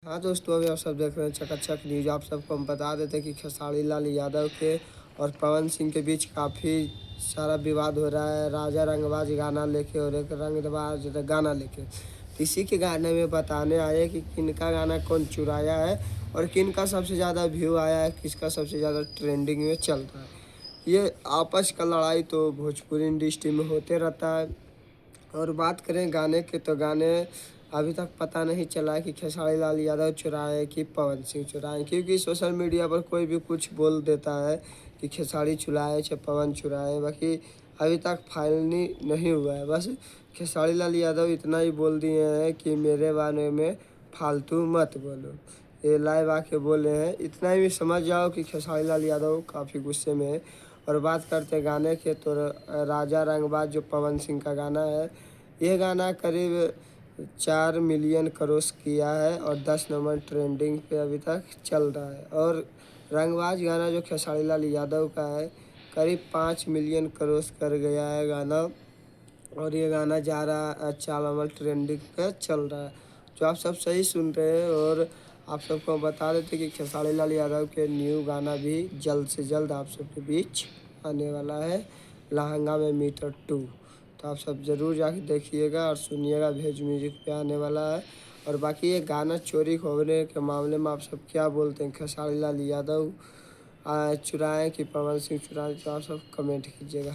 हाँ दोस्तों, अभी आप सब देख रहे हैं चकाचक न्यूज। आप सबको हम बता देते हैं कि खेसारी लाल यादव के और पवन सिंह के बीच काफ़ी सारा विवाद हो रहा है। राजा रंगबाज गाना लेके और एक रंगबाज गाना लेके इसी के गाने में बताने आए कि किनका गाना कौन चुराया है और किनका सबसे ज़्यादा व्यू आया है, किसका सबसे ज़्यादा ट्रेंडिंग में चल रहा है। ये आपस का लड़ाई तो भोजपुरी इंडस्ट्री में होते रहता है। और बात करें गाने के तो गाने अभी तक पता नहीं चला है कि खेसारी लाल यादव चुराए कि पवन सिंह चुराए, क्योंकि सोशल मीडिया पर कोई भी कुछ बोल देता है कि खेसारी चुराए चाहे पवन चुराए। बाकी अभी तक फाइनली नहीं हुआ है। बस खेसारी लाल यादव इतना ही बोल दिए हैं कि मेरे बारे में फालतू मत बोलो, ये लाइव आके बोले हैं। इतना ही समझ जाओ कि खेसारी लाल यादव काफ़ी गुस्से में है। और बात करते हैं गाने के तो राजा रंगबाज जो पवन सिंह का गाना है, यह गाना करीब 4 मिलियन क्रॉस किया है और 10 नंबर ट्रेंडिंग पे अभी तक चल रहा है। और रंगबाज गाना जो खेसारी लाल यादव का है, करीब 5 मिलियन क्रॉस कर गया है गाना। और ये गाना जा रहा है 4 नंबर ट्रेंडिंग पे चल रहा है, जो आप सब सही सुन रहे हैं। और आप सबको बता देते कि खेसारी लाल यादव के न्यू गाना भी जल्द से जल्द आप सबके बीच आने वाला है, लहंगा में मीटर 2। तो आप सब ज़रूर जाके देखिएगा और सुनिएगा, भेज म्यूजिक पे आने वाला है। और बाकी ये गाना चोरी होने के मामले में आप सब क्या बोलते हैं? खेसारी लाल यादव चुराएं कि पवन सिंह चुराएं? तो आप सब कमेंट कीजिएगा।